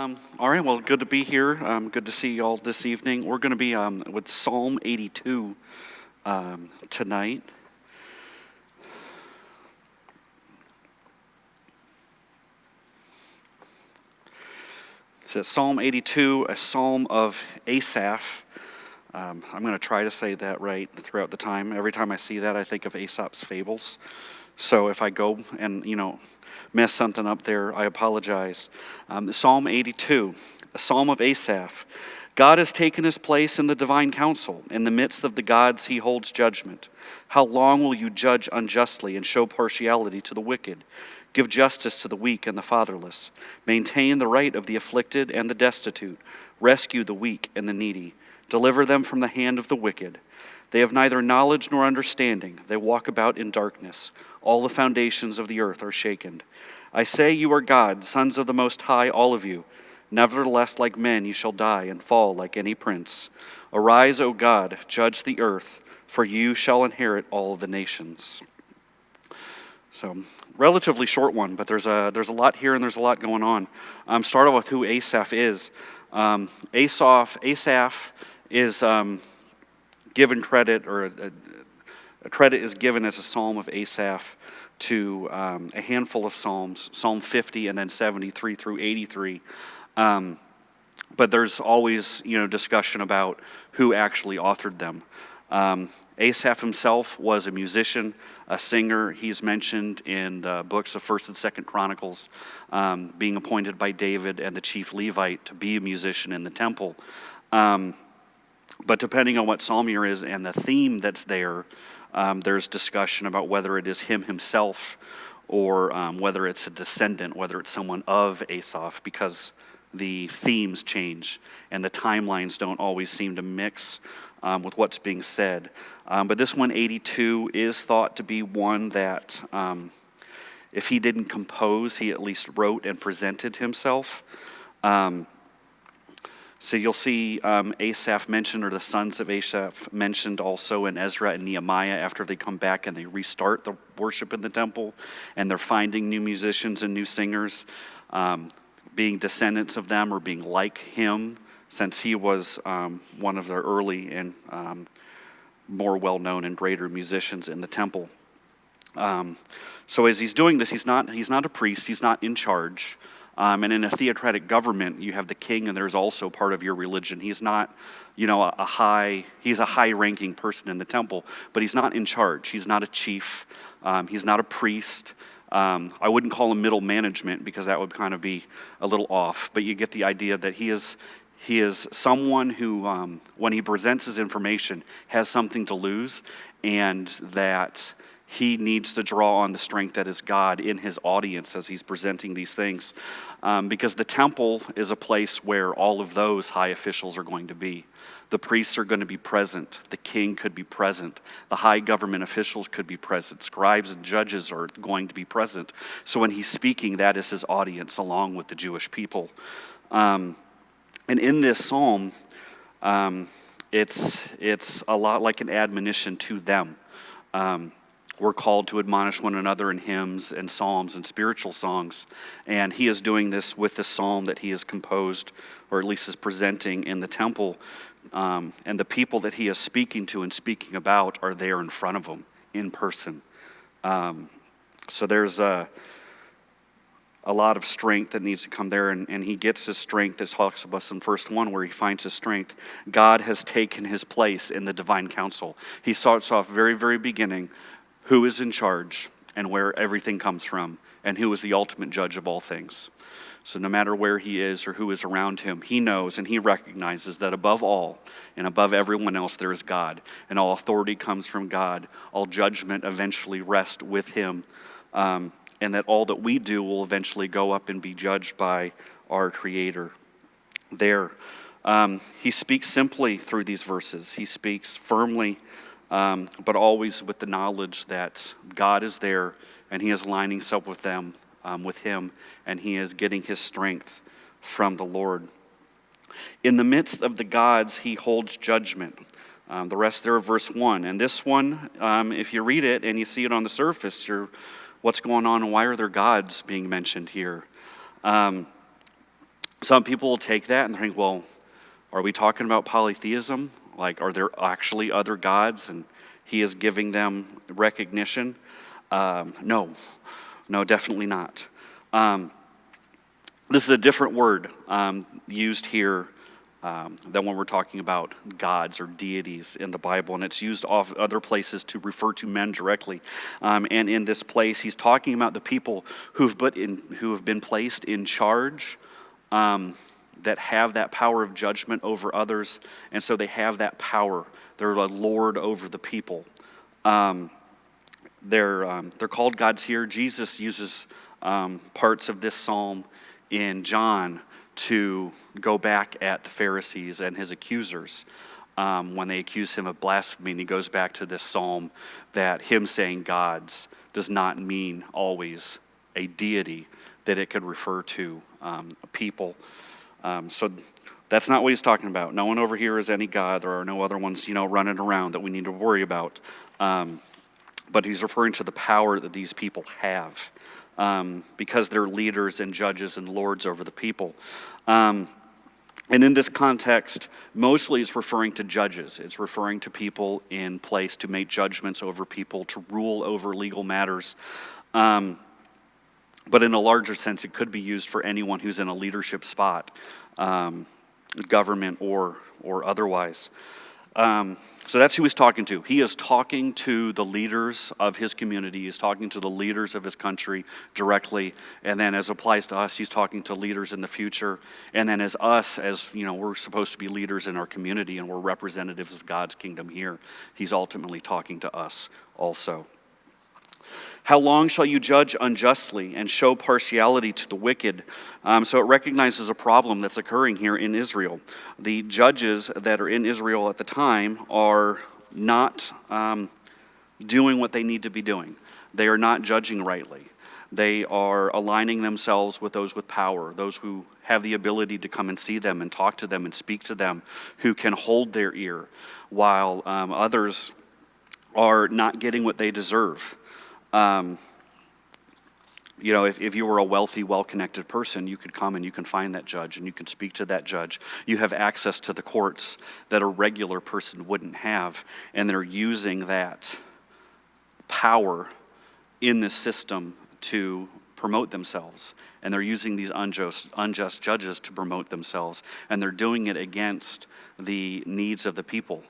All right, well, good to be here. Good to see you all this evening. We're going to be with Psalm 82 tonight. It says Psalm 82, a psalm of Asaph. I'm going to try to say that right throughout the time. Every time I see that, I think of Aesop's fables. So if I go and, mess something up there, I apologize. Psalm 82, a psalm of Asaph. God has taken his place in the divine council. In the midst of the gods, he holds judgment. How long will you judge unjustly and show partiality to the wicked? Give justice to the weak and the fatherless. Maintain the right of the afflicted and the destitute. Rescue the weak and the needy. Deliver them from the hand of the wicked. They have neither knowledge nor understanding. They walk about in darkness. All the foundations of the earth are shaken. I say you are God, sons of the Most High, all of you. Nevertheless, like men, you shall die and fall like any prince. Arise, O God, judge the earth, for you shall inherit all the nations. So, relatively short one, but there's a lot here and there's a lot going on. Start off with who Asaph is. Asaph is given credit, or a credit is given as a psalm of Asaph to a handful of psalms, Psalm 50 and then 73 through 83. But there's always, discussion about who actually authored them. Asaph himself was a musician, a singer. He's mentioned in the books of 1st and 2nd Chronicles, being appointed by David and the chief Levite to be a musician in the temple. But depending on what psalm you're is and the theme that's there, there's discussion about whether it is him himself or whether it's a descendant, whether it's someone of Asaph, because the themes change and the timelines don't always seem to mix with what's being said. But this 182 is thought to be one that, if he didn't compose, he at least wrote and presented himself. So you'll see Asaph mentioned, or the sons of Asaph mentioned also in Ezra and Nehemiah after they come back and they restart the worship in the temple, and they're finding new musicians and new singers, being descendants of them or being like him, since he was one of their early and more well-known and greater musicians in the temple. So as he's doing this, he's not a priest, he's not in charge. And in a theocratic government, you have the king, and there's also part of your religion. He's not, he's a high-ranking person in the temple, but he's not in charge. He's not a chief. He's not a priest. I wouldn't call him middle management because that would kind of be a little off, but you get the idea that he is someone who, when he presents his information, has something to lose, and that he needs to draw on the strength that is God in his audience as he's presenting these things. Because the temple is a place where all of those high officials are going to be. The priests are going to be present. The king could be present. The high government officials could be present. Scribes and judges are going to be present. So when he's speaking, that is his audience along with the Jewish people. And in this psalm, it's a lot like an admonition to them. We're called to admonish one another in hymns and psalms and spiritual songs. And he is doing this with the psalm that he has composed, or at least is presenting in the temple. And the people that he is speaking to and speaking about are there in front of him in person. So there's a lot of strength that needs to come there. And he gets his strength, as talks about in verse 1, where he finds his strength. God has taken his place in the divine council. He starts off very, very beginning, who is in charge and where everything comes from, and who is the ultimate judge of all things. So no matter where he is or who is around him, he knows and he recognizes that above all and above everyone else there is God, and all authority comes from God. All judgment eventually rests with him, and that all that we do will eventually go up and be judged by our Creator there. He speaks simply through these verses. He speaks firmly, but always with the knowledge that God is there and he is lining himself with them, with him, and he is getting his strength from the Lord. In the midst of the gods, he holds judgment. The rest there of verse 1. And this one, if you read it and you see it on the surface, what's going on and why are there gods being mentioned here? Some people will take that and think, well, are we talking about polytheism? Like, are there actually other gods and he is giving them recognition? No, definitely not. This is a different word used here than when we're talking about gods or deities in the Bible, and it's used off other places to refer to men directly. And in this place, he's talking about the people who have been placed in charge, that have that power of judgment over others, and so they have that power. They're a lord over the people. They're called gods here. Jesus uses parts of this psalm in John to go back at the Pharisees and his accusers. When they accuse him of blasphemy, and he goes back to this psalm that him saying gods does not mean always a deity, that it could refer to people. So that's not what he's talking about. No one over here is any god. There are no other ones, running around that we need to worry about. But he's referring to the power that these people have, because they're leaders and judges and lords over the people. And in this context, mostly it's referring to judges. It's referring to people in place to make judgments over people, to rule over legal matters. But in a larger sense, it could be used for anyone who's in a leadership spot, government or otherwise. So that's who he's talking to. He is talking to the leaders of his community. He's talking to the leaders of his country directly. And then as applies to us, he's talking to leaders in the future. And then as we're supposed to be leaders in our community and we're representatives of God's kingdom here, he's ultimately talking to us also. How long shall you judge unjustly and show partiality to the wicked? So it recognizes a problem that's occurring here in Israel. The judges that are in Israel at the time are not doing what they need to be doing. They are not judging rightly. They are aligning themselves with those with power, those who have the ability to come and see them and talk to them and speak to them, who can hold their ear, while others are not getting what they deserve. If you were a wealthy, well-connected person, you could come and you can find that judge and you can speak to that judge. You have access to the courts that a regular person wouldn't have, and they're using that power in the system to promote themselves. And they're using these unjust judges to promote themselves, and they're doing it against the needs of the people.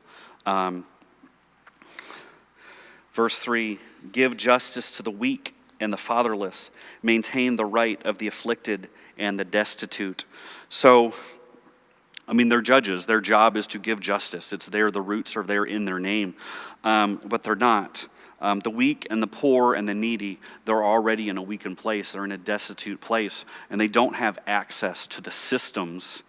Verse 3, give justice to the weak and the fatherless, maintain the right of the afflicted and the destitute. So, they're judges. Their job is to give justice. It's there, the roots are there in their name, but they're not. The weak and the poor and the needy, they're already in a weakened place. They're in a destitute place, and they don't have access to the systems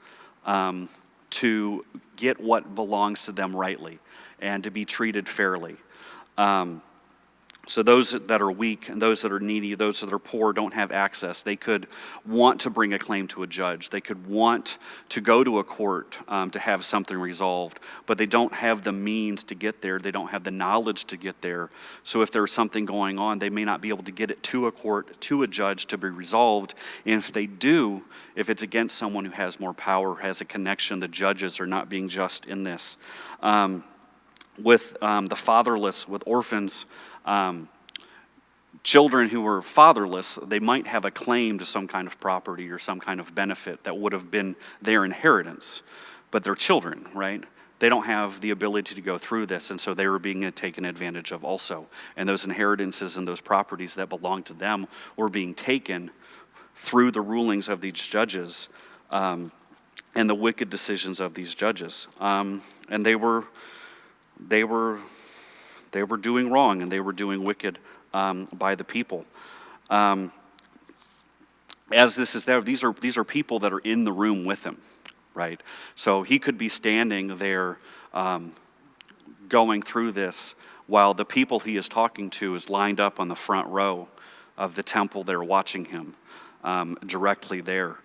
to get what belongs to them rightly and to be treated fairly. So those that are weak and those that are needy, those that are poor don't have access. They could want to bring a claim to a judge. They could want to go to a court to have something resolved, but they don't have the means to get there. They don't have the knowledge to get there. So if there's something going on, they may not be able to get it to a court, to a judge to be resolved. And if they do, if it's against someone who has more power, has a connection, the judges are not being just in this. With the fatherless, with orphans, children who were fatherless, they might have a claim to some kind of property or some kind of benefit that would have been their inheritance, but they're children, right? They don't have the ability to go through this, and so they were being taken advantage of also. And those inheritances and those properties that belonged to them were being taken through the rulings of these judges and the wicked decisions of these judges. And they were doing wrong, and they were doing wicked by the people. As this is there, these are people that are in the room with him, right? So he could be standing there going through this while the people he is talking to is lined up on the front row of the temple. They're watching him directly there.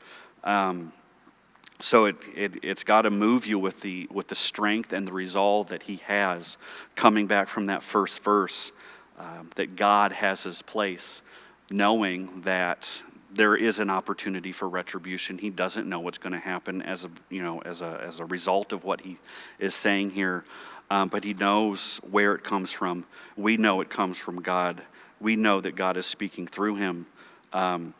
So it's got to move you with the strength and the resolve that he has, coming back from that first verse, that God has his place, knowing that there is an opportunity for retribution. He doesn't know what's going to happen as a result of what he is saying here, but he knows where it comes from. We know it comes from God. We know that God is speaking through him, and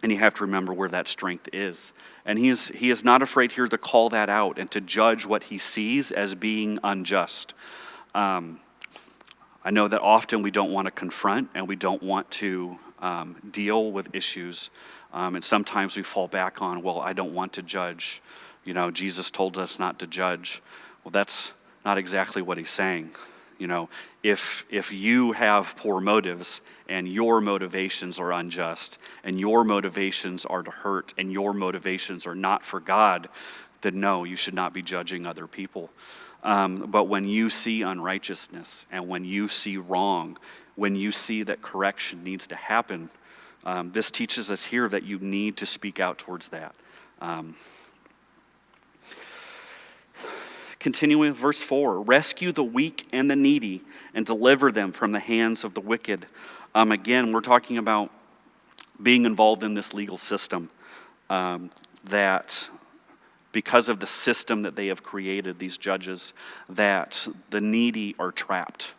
you have to remember where that strength is. And he is not afraid here to call that out and to judge what he sees as being unjust. I know that often we don't want to confront and we don't want to deal with issues. And sometimes we fall back on, well, I don't want to judge. Jesus told us not to judge. Well, that's not exactly what he's saying. If you have poor motives and your motivations are unjust and your motivations are to hurt and your motivations are not for God, then no, you should not be judging other people. But when you see unrighteousness and when you see wrong, when you see that correction needs to happen, this teaches us here that you need to speak out towards that. Continuing with verse 4, rescue the weak and the needy and deliver them from the hands of the wicked. Again, we're talking about being involved in this legal system, that because of the system that they have created, these judges, that the needy are trapped.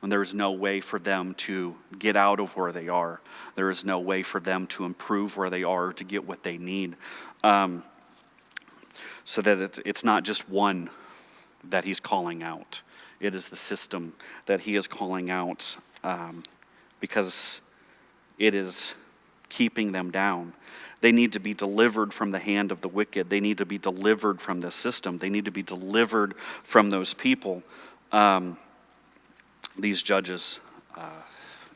And there is no way for them to get out of where they are. There is no way for them to improve where they are, to get what they need. So that it's not just one that he's calling out. It is the system that he is calling out, because it is keeping them down. They need to be delivered from the hand of the wicked. They need to be delivered from the system. They need to be delivered from those people, these judges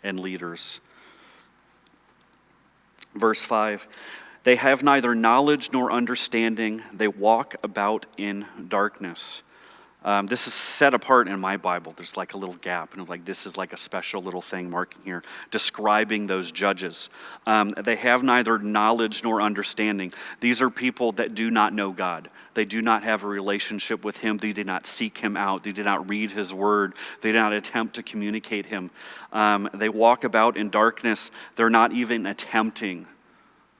and leaders. Verse 5, they have neither knowledge nor understanding. They walk about in darkness. This is set apart in my Bible. There's like a little gap, and it's like this is like a special little thing marking here, describing those judges. They have neither knowledge nor understanding. These are people that do not know God. They do not have a relationship with him. They did not seek him out. They did not read his word. They did not attempt to communicate him. They walk about in darkness. They're not even attempting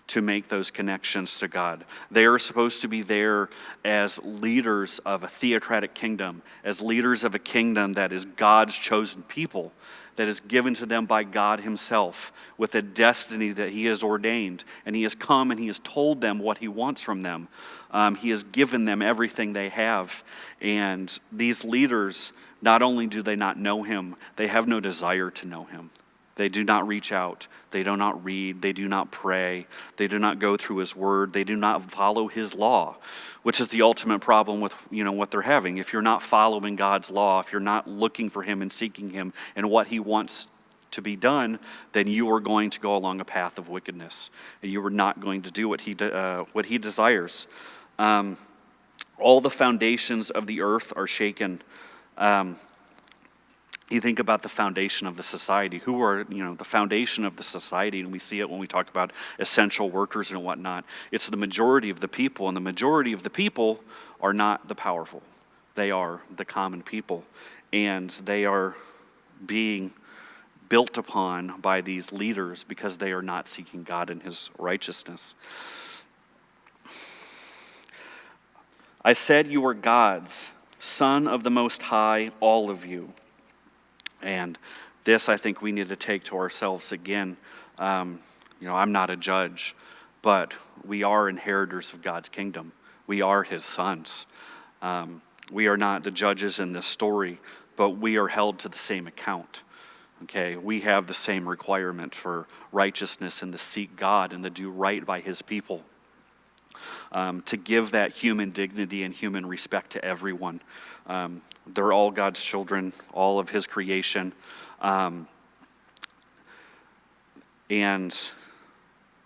to make those connections to God. They are supposed to be there as leaders of a theocratic kingdom, as leaders of a kingdom that is God's chosen people, that is given to them by God himself with a destiny that he has ordained. And he has come and he has told them what he wants from them. He has given them everything they have. And these leaders, not only do they not know him, they have no desire to know him. They do not reach out. They do not read. They do not pray. They do not go through his word. They do not follow his law, which is the ultimate problem with what they're having. If you're not following God's law, if you're not looking for him and seeking him and what he wants to be done, then you are going to go along a path of wickedness. And you are not going to do what he desires. All the foundations of the earth are shaken. You think about the foundation of the society. Who are, the foundation of the society, and we see it when we talk about essential workers and whatnot. It's the majority of the people, and the majority of the people are not the powerful. They are the common people, and they are being built upon by these leaders because they are not seeking God and his righteousness. I said you are gods, Son of the Most High, all of you. And this, I think, we need to take to ourselves again. I'm not a judge, but we are inheritors of God's kingdom. We are his sons. We are not the judges in this story, but we are held to the same account. Okay, we have the same requirement for righteousness and to seek God and to do right by his people. To give that human dignity and human respect to everyone. They're all God's children, all of his creation. And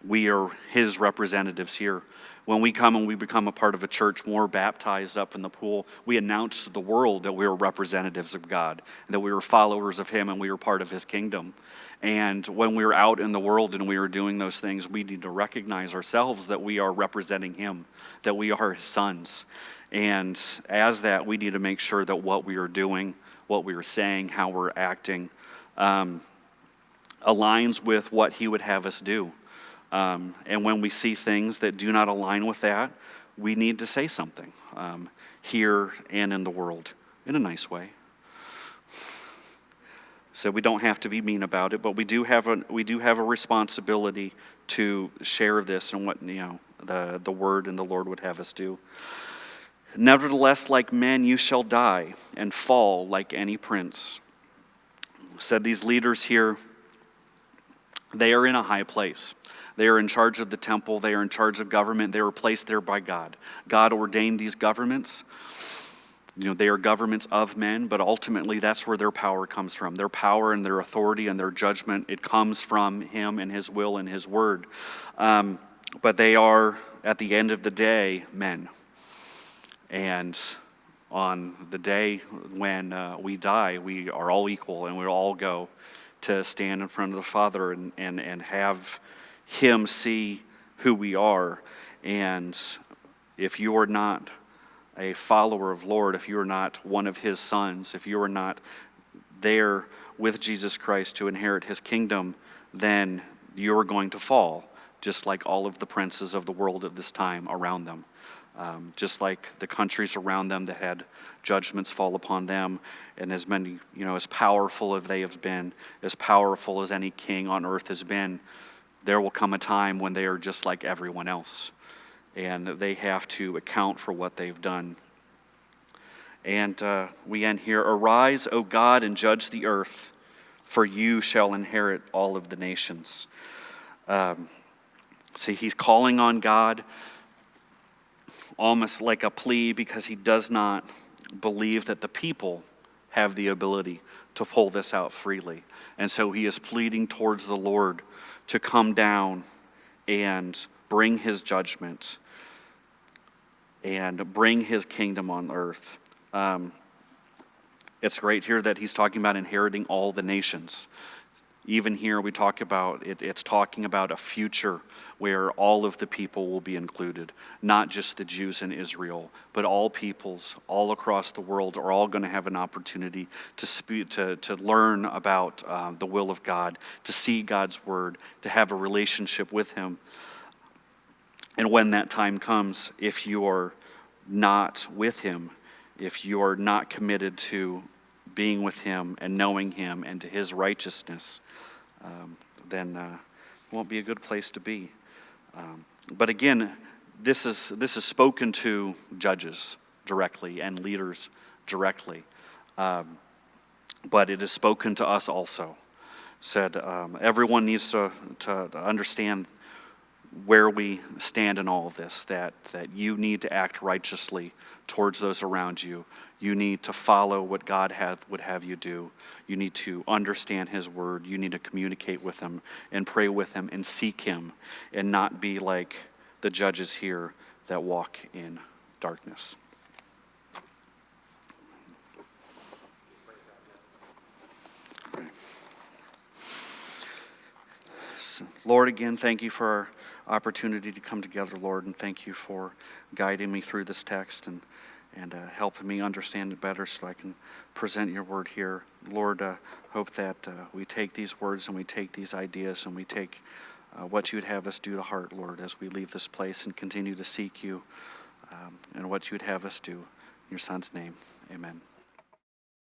we are his representatives here. When we come and we become a part of a church, when we're baptized up in the pool, we announce to the world that we are representatives of God, that we are followers of him and we are part of his kingdom. And when we're out in the world and we are doing those things, we need to recognize ourselves that we are representing him, that we are his sons. And as that, we need to make sure that what we are doing, what we are saying, how we're acting, aligns with what he would have us do. And when we see things that do not align with that, we need to say something here and in the world in a nice way. So we don't have to be mean about it, but we do have a responsibility to share this and what the word and the Lord would have us do. Nevertheless, like men, you shall die and fall like any prince. Said these leaders here, they are in a high place. They are in charge of the temple. They are in charge of government. They were placed there by God. God ordained these governments. They are governments of men, but ultimately that's where their power comes from. Their power and their authority and their judgment, it comes from Him and His will and His word. But they are, at the end of the day, men. And on the day when we die, we are all equal, and we'll all go to stand in front of the Father and have Him see who we are. And if you are not a follower of Lord, if you are not one of His sons, if you are not there with Jesus Christ to inherit His kingdom, then you are going to fall, just like all of the princes of the world at this time around them. Just like the countries around them that had judgments fall upon them, and as many, as powerful as they have been, as powerful as any king on earth has been, there will come a time when they are just like everyone else, and they have to account for what they've done. And we end here, arise, O God, and judge the earth, for you shall inherit all of the nations. See, he's calling on God almost like a plea, because he does not believe that the people have the ability to pull this out freely. And so he is pleading towards the Lord to come down and bring his judgment and bring his kingdom on earth. It's great here that he's talking about inheriting all the nations. Even here we talk about, it's talking about a future where all of the people will be included, not just the Jews in Israel, but all peoples all across the world are all going to have an opportunity to speak, to learn about the will of God, to see God's word, to have a relationship with him. And when that time comes, if you are not with him, if you are not committed to being with him and knowing him and to his righteousness, then it won't be a good place to be. But again, this is spoken to judges directly and leaders directly. But it is spoken to us also. Said everyone needs to understand where we stand in all of this, that you need to act righteously towards those around you. You need to follow what God would have you do. You need to understand his word. You need to communicate with him and pray with him and seek him, and not be like the judges here that walk in darkness. Lord, again, thank you for our opportunity to come together, Lord, and thank you for guiding me through this text and helping me understand it better so I can present your word here. Lord, hope that we take these words and we take these ideas and we take what you'd have us do to heart, Lord, as we leave this place and continue to seek you and what you'd have us do. In your son's name, amen.